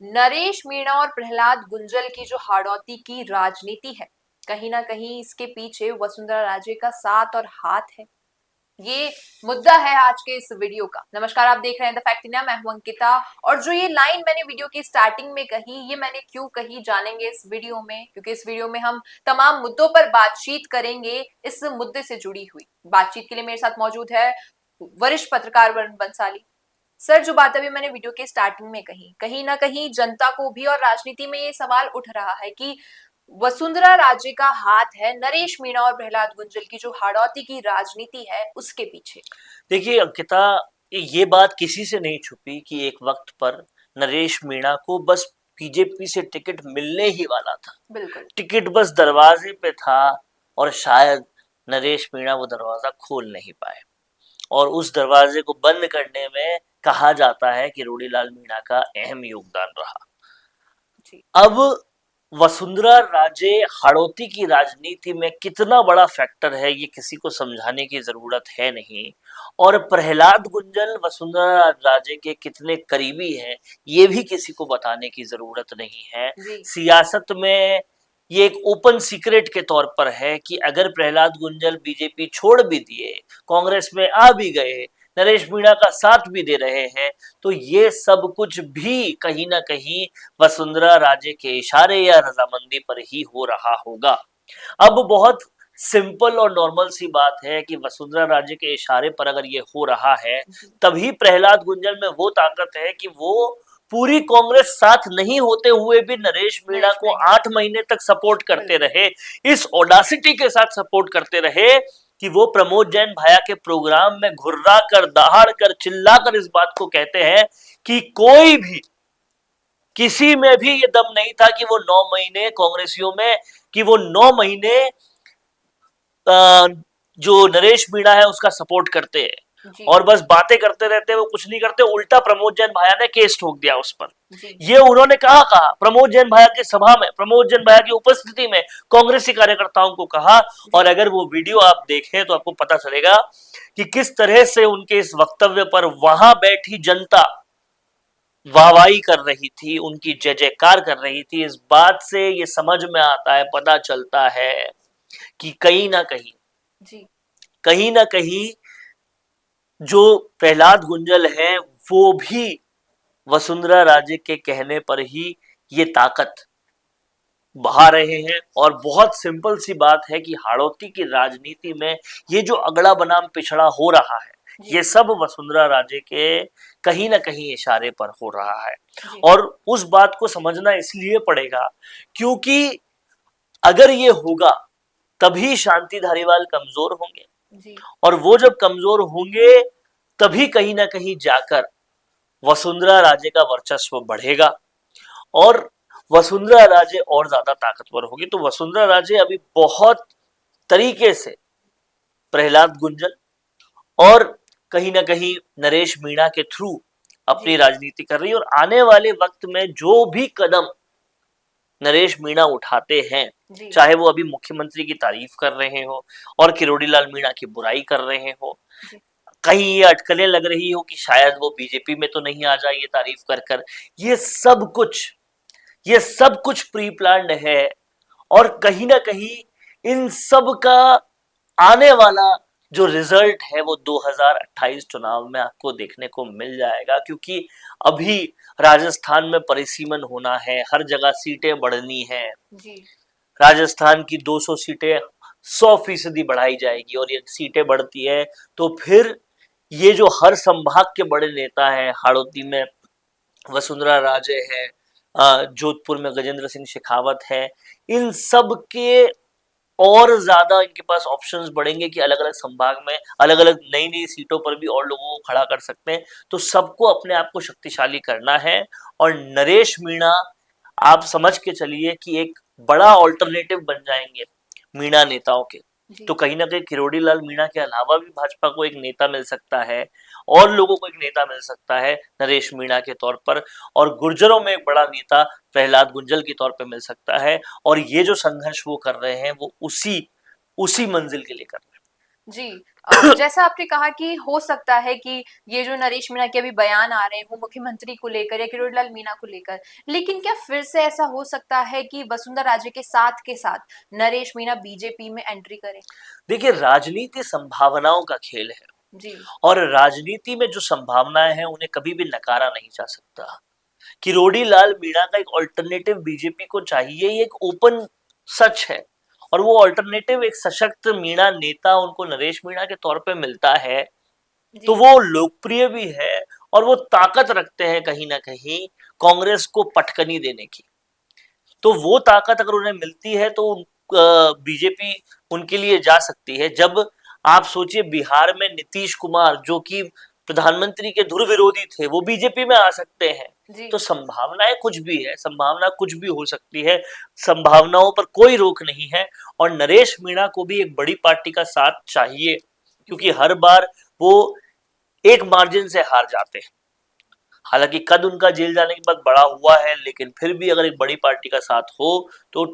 नरेश मीणा और प्रहलाद गुंजल की जो हाड़ौती की राजनीति है, कहीं ना कहीं इसके पीछे वसुंधरा राजे का साथ और हाथ है। ये मुद्दा है आज के इस वीडियो का। नमस्कार, आप देख रहे हैं द फैक्ट इंडिया, मैं हूं अंकिता। और जो ये लाइन मैंने वीडियो की स्टार्टिंग में कही, ये मैंने क्यों कही जानेंगे इस वीडियो में, क्योंकि इस वीडियो में हम तमाम मुद्दों पर बातचीत करेंगे। इस मुद्दे से जुड़ी हुई बातचीत के लिए मेरे साथ मौजूद है वरिष्ठ पत्रकार वरुण बंसाली। सर, जो बात अभी मैंने वीडियो के स्टार्टिंग में कही, कहीं ना कहीं जनता को भी और राजनीति में ये सवाल उठ रहा है कि वसुंधरा राजे का हाथ है नरेश मीणा और प्रहलाद गुंजल की जो हाड़ौती की राजनीति है उसके पीछे। देखिए अंकिता, ये बात किसी से नहीं छुपी कि एक वक्त पर नरेश मीणा को बस बीजेपी से टिकट मिलने ही वाला था। बिल्कुल। टिकट बस दरवाजे पे था और शायद नरेश मीणा वो दरवाजा खोल नहीं पाए और उस दरवाजे को बंद करने में कहा जाता है कि रोडीलाल मीणा का अहम योगदान रहा। जी। अब वसुंधरा राजे हाड़ौती की राजनीति में कितना बड़ा फैक्टर है ये किसी को समझाने की जरूरत है नहीं, और प्रहलाद गुंजल वसुंधरा राजे के कितने करीबी हैं ये भी किसी को बताने की जरूरत नहीं है। जी। सियासत में ये एक ओपन सीक्रेट के तौर पर है कि अगर प्रहलाद गुंजल बीजेपी छोड़ भी दिए, कांग्रेस में आ भी गए, नरेश मीणा का साथ भी दे रहे हैं, तो ये सब कुछ भी कहीं ना कहीं वसुंधरा राजे के इशारे या रजामंदी पर ही हो रहा होगा। अब बहुत सिंपल और नॉर्मल सी बात है कि वसुंधरा राजे के इशारे पर अगर ये हो रहा है, तभी प्रहलाद गुंजल में वो ताकत है कि वो पूरी कांग्रेस साथ नहीं होते हुए भी नरेश मीणा को 8 महीने तक सपोर्ट करते रहे, इस ऑडासिटी के साथ सपोर्ट करते रहे कि वो प्रमोद जैन भाया के प्रोग्राम में घुर्रा कर, दहाड़ कर, चिल्ला कर इस बात को कहते हैं कि कोई भी, किसी में भी ये दम नहीं था कि वो 9 महीने कांग्रेसियों में, कि वो 9 महीने जो नरेश मीणा है उसका सपोर्ट करते हैं और बस बातें करते रहते, वो कुछ नहीं करते। उल्टा प्रमोद जैन भाया ने केस ठोक दिया उस पर। ये उन्होंने कहा प्रमोद जैन भाया की सभा में, प्रमोद जैन भाया की उपस्थिति में कांग्रेसी कार्यकर्ताओं को कहा। और अगर वो वीडियो आप देखें तो आपको पता चलेगा कि किस तरह से उनके इस वक्तव्य पर वहां बैठी जनता वाहवाही कर रही थी, उनकी जय जयकार कर रही थी। इस बात से ये समझ में आता है, पता चलता है कि कहीं ना कहीं जो प्रहलाद गुंजल है वो भी वसुंधरा राजे के कहने पर ही ये ताकत बहा रहे हैं। और बहुत सिंपल सी बात है कि हाड़ौती की राजनीति में ये जो अगड़ा बनाम पिछड़ा हो रहा है, ये सब वसुंधरा राजे के कहीं ना कहीं इशारे पर हो रहा है। और उस बात को समझना इसलिए पड़ेगा क्योंकि अगर ये होगा तभी शांति धारीवाल कमजोर होंगे, और वो जब कमजोर होंगे तभी कहीं ना कहीं जाकर वसुंधरा राजे का वर्चस्व बढ़ेगा और वसुंधरा राजे और ज्यादा ताकतवर होगी। तो वसुंधरा राजे अभी बहुत तरीके से प्रहलाद गुंजल और कहीं ना कहीं नरेश मीणा के थ्रू अपनी राजनीति कर रही है, और आने वाले वक्त में जो भी कदम नरेश मीणा उठाते हैं, चाहे वो अभी मुख्यमंत्री की तारीफ कर रहे हो और किरोड़ीलाल मीणा की बुराई कर रहे हो, कहीं ये अटकलें लग रही हो कि शायद वो बीजेपी में तो नहीं आ जाए ये तारीफ कर कर, ये सब कुछ प्री प्लान्ड है। और कहीं ना कहीं इन सब का आने वाला जो रिजल्ट है वो 2028 चुनाव में आपको देखने को मिल जाएगा, क्योंकि अभी राजस्थान में परिसीमन होना है, हर जगह सीटें बढ़नी है। राजस्थान की 200 सीटें 100% बढ़ाई जाएगी, और ये सीटें बढ़ती है तो फिर ये जो हर संभाग के बड़े नेता हैं, हाड़ौती में वसुंधरा राजे है, जोधपुर में गजेंद्र सिंह शेखावत है, इन सब के और ज्यादा इनके पास ऑप्शंस बढ़ेंगे कि अलग अलग संभाग में अलग अलग नई नई सीटों पर भी और लोगों को खड़ा कर सकते हैं। तो सबको अपने आप को शक्तिशाली करना है, और नरेश मीणा आप समझ के चलिए कि एक बड़ा ऑल्टरनेटिव बन जाएंगे मीणा नेताओं के। तो कहीं ना कहीं किरोड़ीलाल मीणा के अलावा भी भाजपा को एक नेता मिल सकता है, और लोगों को एक नेता मिल सकता है नरेश मीणा के तौर पर, और गुर्जरों में एक बड़ा नेता प्रहलाद गुंजल के तौर पर मिल सकता है। और ये जो संघर्ष वो कर रहे हैं वो उसी मंजिल के लिए कर रहे हैं। जी। जैसा आपने कहा कि हो सकता है कि ये जो नरेश मीणा के अभी बयान आ रहे हो मुख्यमंत्री को लेकर या किरोड़ीलाल मीणा को लेकर, लेकिन क्या फिर से ऐसा हो सकता है कि वसुंधरा राजे के साथ नरेश मीणा बीजेपी में एंट्री करें? देखिए, राजनीति संभावनाओं का खेल है जी। और राजनीति में जो संभावनाएं हैं उन्हें कभी भी नकारा नहीं जा सकता। किरोड़ी लाल मीणा का एक ऑल्टरनेटिव बीजेपी को चाहिए, ये एक ओपन सच है। और वो ऑल्टरनेटिव एक सशक्त मीणा नेता उनको नरेश मीणा के तौर पे मिलता है, तो जी। वो लोकप्रिय भी है और वो ताकत रखते हैं कहीं ना कहीं कांग्रेस को पटकनी देने की। तो वो ताकत अगर उन्हें मिलती है तो बीजेपी उनके लिए जा सकती है। जब आप सोचिए, बिहार में नीतीश कुमार जो कि प्रधानमंत्री के धुर विरोधी थे, वो बीजेपी में आ सकते हैं। जी। तो संभावनाएं कुछ भी है, संभावना कुछ भी हो सकती है, संभावनाओं पर कोई रोक नहीं है। और नरेश मीणा को भी एक बड़ी पार्टी का साथ चाहिए, क्योंकि जी। हर बार वो एक मार्जिन से हार जाते हैं। हालांकि कद उनका जेल जाने के बाद बड़ा हुआ है, लेकिन फिर भी अगर एक बड़ी पार्टी का साथ हो तो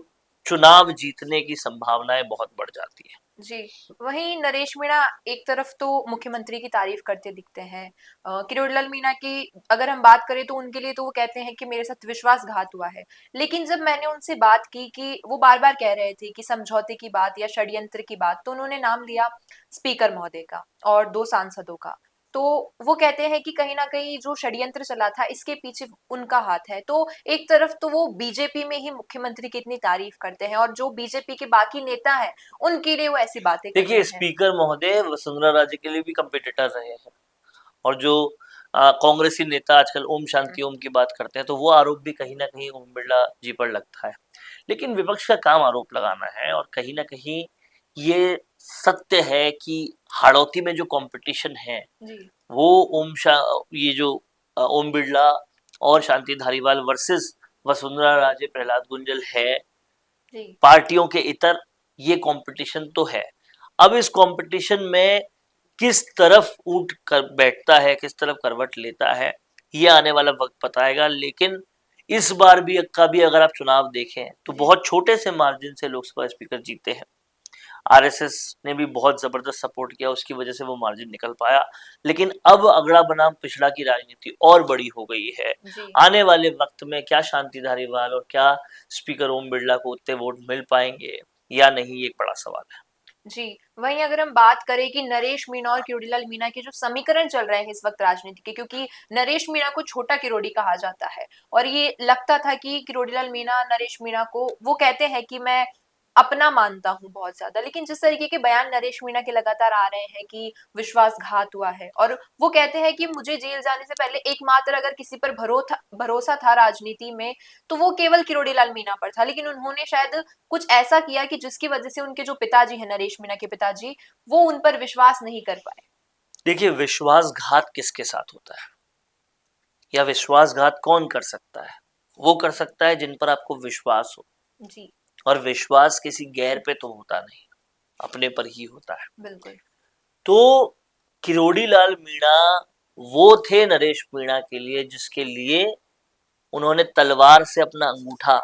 चुनाव जीतने की संभावनाएं बहुत बढ़ जाती है। जी। वहीं नरेश मीणा एक तरफ तो मुख्यमंत्री की तारीफ करते दिखते हैं। किरोड़ीलाल मीणा की अगर हम बात करें तो उनके लिए तो वो कहते हैं कि मेरे साथ विश्वासघात हुआ है। लेकिन जब मैंने उनसे बात की कि वो बार-बार कह रहे थे कि समझौते की बात या षड्यंत्र की बात, तो उन्होंने नाम लिया स्पीकर महोदय का और 2 सांसदों का। तो वो कहते हैं कि कहीं न कहीं जो षड्यंत्र चला था इसके पीछे उनका हाथ है। तो एक तरफ तो वो बीजेपी में ही मुख्यमंत्री की इतनी तारीफ करते हैं और जो बीजेपी के बाकी नेता हैं उनके लिए वो ऐसी बातें कर देखिए, रहे हैं। स्पीकर महोदय वसुंधरा राजे के लिए भी कंपिटिटर रहे हैं। और जो कांग्रेसी नेता आजकल ओम शांति ओम की बात करते हैं, तो वो आरोप भी कहीं ना कहीं ओम बिरला जी पर लगता है। लेकिन विपक्ष का काम आरोप लगाना है, और कहीं ना कहीं ये सत्य है कि हाड़ौती में जो कंपटीशन है जी। वो ये जो ओम बिरला और शांति धारीवाल वर्सेस वसुंधरा राजे प्रहलाद गुंजल है, जी। पार्टियों के इतर, ये कंपटीशन तो है। अब इस कंपटीशन में किस तरफ ऊंट कर बैठता है, किस तरफ करवट लेता है, ये आने वाला वक्त बताएगा। लेकिन इस बार भी अगर आप चुनाव देखें तो जी। बहुत छोटे से मार्जिन से लोकसभा स्पीकर जीते हैं। आरएसएस ने भी बहुत जबरदस्त सपोर्ट किया, उसकी वजह से वो मार्जिन निकल पाया। लेकिन अब अगड़ा बनाम पिछड़ा की राजनीति और बड़ी हो गई है। जी। आने वाले वक्त में क्या शांति धारीवाल और क्या स्पीकर ओम बिरला को उतने वोट मिल पाएंगे या नहीं, ये एक बड़ा सवाल है। जी। वहीं अगर हम बात करें कि नरेश मीणा और किरोड़ीलाल मीणा के जो समीकरण चल रहे हैं इस वक्त राजनीति के, क्योंकि नरेश मीणा को छोटा किरोड़ी कहा जाता है और ये लगता था कि किरोड़ीलाल मीणा नरेश मीणा को वो कहते हैं कि मैं अपना मानता हूँ बहुत ज्यादा, लेकिन जिस तरीके के बयान नरेश मीणा के लगातार आ रहे हैं कि विश्वासघात हुआ है और वो कहते हैं कि मुझे जेल जाने से पहले एकमात्र अगर किसी पर भरोसा था राजनीति में तो वो केवल किरोड़ीलाल मीणा पर था, लेकिन उन्होंने शायद कुछ ऐसा किया कि जिसकी वजह से उनके जो पिताजी हैं नरेश मीणा के पिताजी, वो उन पर विश्वास नहीं कर पाए। देखिए, विश्वासघात किसके साथ होता है या विश्वासघात कौन कर सकता है? वो कर सकता है जिन पर आपको विश्वास हो। जी। और विश्वास किसी गैर पे तो होता नहीं, अपने पर ही होता है। बिल्कुल। तो किरोड़ी लाल मीणा वो थे नरेश मीणा के लिए जिसके लिए उन्होंने तलवार से अपना अंगूठा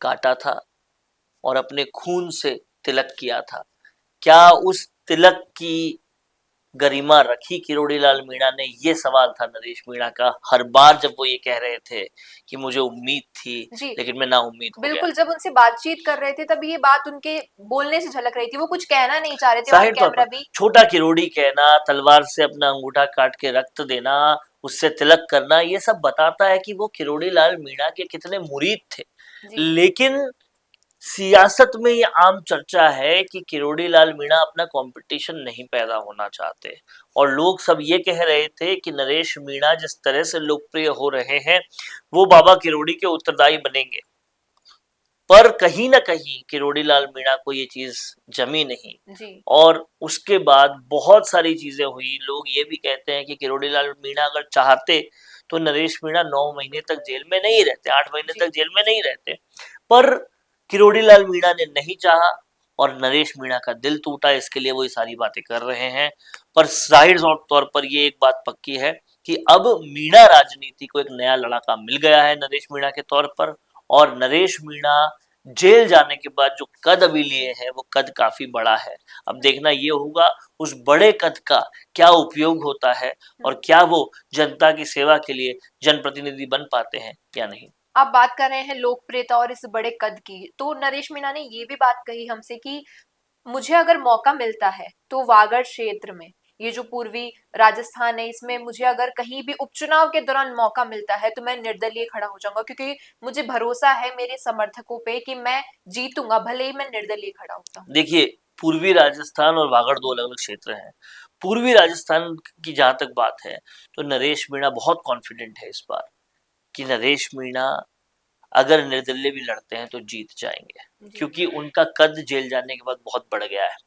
काटा था और अपने खून से तिलक किया था। क्या उस तिलक की गरिमा रखी किरोड़ी लाल मीणा ने, ये सवाल था नरेश मीणा का हर बार जब वो ये कह रहे थे कि मुझे उम्मीद थी जी। लेकिन मैं नाउम्मीद हो गया। बिल्कुल, जब उनसे बातचीत कर रहे थे तब ये बात उनके बोलने से झलक रही थी, वो कुछ कहना नहीं चाह रहे थे ऑन जाहिर तौर कैमरा पर भी। छोटा किरोड़ी कहना, तलवार से अपना अंगूठा काट के रक्त देना, उससे तिलक करना, ये सब बताता है कि वो किरोड़ी लाल मीणा के कितने मुरीद थे। जी। लेकिन सियासत में ये आम चर्चा है कि किरोड़ी लाल मीणा अपना कंपटीशन नहीं पैदा होना चाहते, और लोग सब ये कह रहे थे कि नरेश मीणा जिस तरह से लोकप्रिय हो रहे हैं वो बाबा किरोड़ी के उत्तरदायी बनेंगे। पर कहीं ना कहीं किरोड़ी लाल मीणा को ये चीज जमी नहीं, जी। और उसके बाद बहुत सारी चीजें हुई। लोग ये भी कहते हैं कि किरोड़ी लाल मीणा अगर चाहते तो नरेश मीणा 9 महीने तक जेल में नहीं रहते, 8 महीने जी। तक जेल में नहीं रहते। पर किरोड़ी लाल मीणा ने नहीं चाहा और नरेश मीणा का दिल टूटा, इसके लिए वो ये सारी बातें कर रहे हैं। पर जाहिर तौर पर ये एक बात पक्की है कि अब मीणा राजनीति को एक नया लड़ाका मिल गया है नरेश मीणा के तौर पर, और नरेश मीणा जेल जाने के बाद जो कद अभी लिए हैं वो कद काफी बड़ा है। अब देखना ये होगा उस बड़े कद का क्या उपयोग होता है और क्या वो जनता की सेवा के लिए जनप्रतिनिधि बन पाते हैं या नहीं। आप बात कर रहे हैं लोकप्रियता और इस बड़े कद की, तो नरेश मीणा ने ये भी बात कही हमसे कि मुझे अगर मौका मिलता है तो वागड़ क्षेत्र में, ये जो पूर्वी राजस्थान है, इसमें मुझे अगर कहीं भी उपचुनाव के दौरान मौका मिलता है तो मैं निर्दलीय खड़ा हो जाऊंगा, क्योंकि मुझे भरोसा है मेरे समर्थकों पे कि मैं जीतूंगा, भले ही मैं निर्दलीय खड़ा होता हूँ। देखिए, पूर्वी राजस्थान और वागड़ दो अलग अलग क्षेत्र हैं। पूर्वी राजस्थान की जहां तक बात है तो नरेश मीणा बहुत कॉन्फिडेंट है इस बार कि नरेश मीणा अगर निर्दलीय भी लड़ते हैं तो जीत जाएंगे, क्योंकि उनका कद जेल जाने के बाद बहुत बढ़ गया है।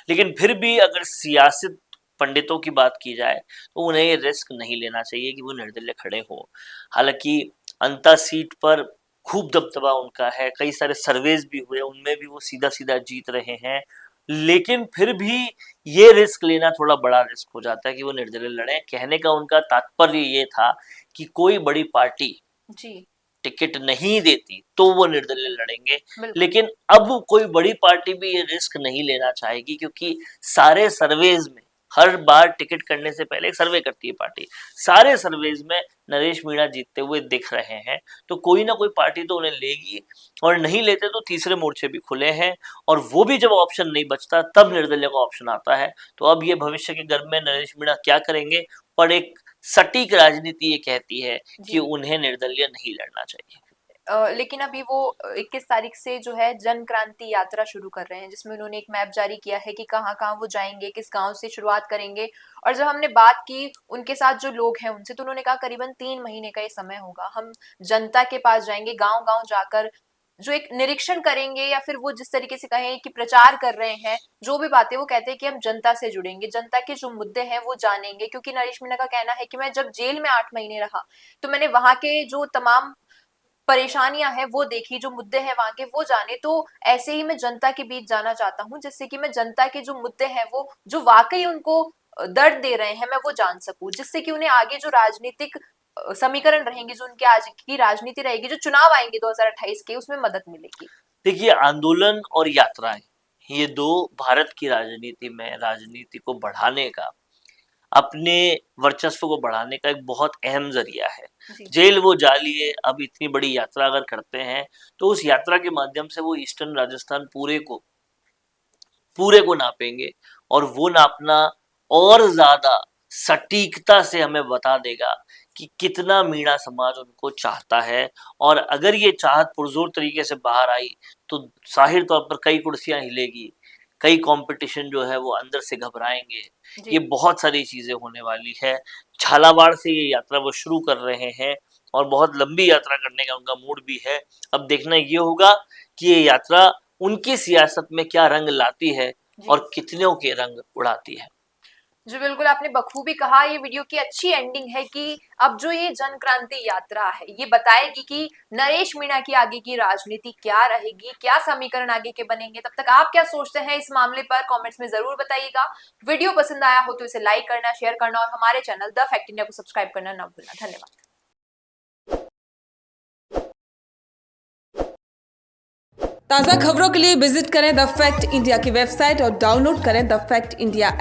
लेकिन फिर भी अगर सियासत पंडितों की बात की जाए तो उन्हें ये रिस्क नहीं लेना चाहिए कि वो निर्दलीय खड़े हो। हालांकि अंता सीट पर खूब दबदबा उनका है, कई सारे सर्वेज भी हुए, उनमें भी वो सीधा सीधा जीत रहे हैं, लेकिन फिर भी ये रिस्क लेना थोड़ा बड़ा रिस्क हो जाता है कि वो निर्दलीय लड़े। कहने का उनका तात्पर्य ये था कि कोई बड़ी पार्टी जी टिकट नहीं देती तो वो निर्दलीय लड़ेंगे, बिल्कुल। लेकिन अब कोई बड़ी पार्टी भी ये रिस्क नहीं लेना चाहेगी, क्योंकि सारे सर्वेज में हर बार टिकट करने से पहले एक सर्वे करती है पार्टी, सारे सर्वेज में नरेश मीणा जीतते हुए दिख रहे हैं, तो कोई ना कोई पार्टी तो उन्हें लेगी, और नहीं लेते तो तीसरे मोर्चे भी खुले हैं, और वो भी जब ऑप्शन नहीं बचता तब निर्दलीय का ऑप्शन आता है। तो अब ये भविष्य के गर्भ में नरेश मीणा क्या करेंगे, पर एक सटीक राजनीति ये कहती है कि उन्हें निर्दलीय नहीं लड़ना चाहिए। लेकिन अभी वो 21 तारीख से जो है जन क्रांति यात्रा शुरू कर रहे हैं, जिसमें उन्होंने एक मैप जारी किया है कि कहाँ कहाँ वो जाएंगे, किस गांव से शुरुआत करेंगे। और जब हमने बात की उनके साथ जो लोग हैं उनसे, तो उन्होंने कहा करीबन 3 महीने का ये समय होगा, हम जनता के पास जाएंगे, गांव गांव जाकर जो एक निरीक्षण करेंगे, या फिर वो जिस तरीके से कहें कि प्रचार कर रहे हैं, जो भी बातें वो कहते हैं कि हम जनता से जुड़ेंगे, जनता के जो मुद्दे हैं वो जानेंगे। क्योंकि नरेश मीणा का कहना है कि मैं जब जेल में 8 महीने रहा तो मैंने वहां के जो तमाम परेशानियां हैं वो देखी, जो मुद्दे हैं वहां के वो जाने। तो ऐसे ही मैं जनता के बीच जाना चाहता हूं, जिससे कि मैं जनता के जो मुद्दे हैं वो जो वाकई उनको दर्द दे रहे हैं मैं वो जान सकूं, जिससे कि उन्हें आगे जो राजनीतिक समीकरण रहेंगे, जो उनके आज की राजनीति रहेगी, जो चुनाव आएंगे 2028 के, उसमें मदद मिलेगी। देखिए, आंदोलन और यात्राएं ये दो भारत की राजनीति में राजनीति को बढ़ाने का, अपने वर्चस्व को बढ़ाने का एक बहुत अहम जरिया है। जेल वो जा लिए, अब इतनी बड़ी यात्रा अगर करते हैं तो उस यात्रा के माध्यम से वो ईस्टर्न राजस्थान पूरे को नापेंगे, और वो नापना और ज्यादा सटीकता से हमें बता देगा कि कितना मीणा समाज उनको चाहता है। और अगर ये चाहत पुरजोर तरीके से बाहर आई तो जाहिर तौर पर कई कुर्सियां हिलेगी, कई कंपटीशन जो है वो अंदर से घबराएंगे, ये बहुत सारी चीजें होने वाली है। झालावाड़ से ये यात्रा वो शुरू कर रहे हैं और बहुत लंबी यात्रा करने का उनका मूड भी है। अब देखना ये होगा कि ये यात्रा उनकी सियासत में क्या रंग लाती है और कितनों के रंग उड़ाती है। जी बिल्कुल, आपने बखूबी कहा। ये वीडियो की अच्छी एंडिंग है कि अब जो ये जन क्रांति यात्रा है ये बताएगी कि नरेश मीणा की आगे की राजनीति क्या रहेगी, क्या समीकरण आगे के बनेंगे। तब तक आप क्या सोचते हैं इस मामले पर कमेंट्स में जरूर बताइएगा। वीडियो पसंद आया हो तो इसे लाइक करना, शेयर करना और हमारे चैनल द फैक्ट इंडिया को सब्सक्राइब करना ना भूलना। धन्यवाद। ताज़ा खबरों के लिए विजिट करें द फैक्ट इंडिया की वेबसाइट और डाउनलोड करें द फैक्ट इंडिया ऐप।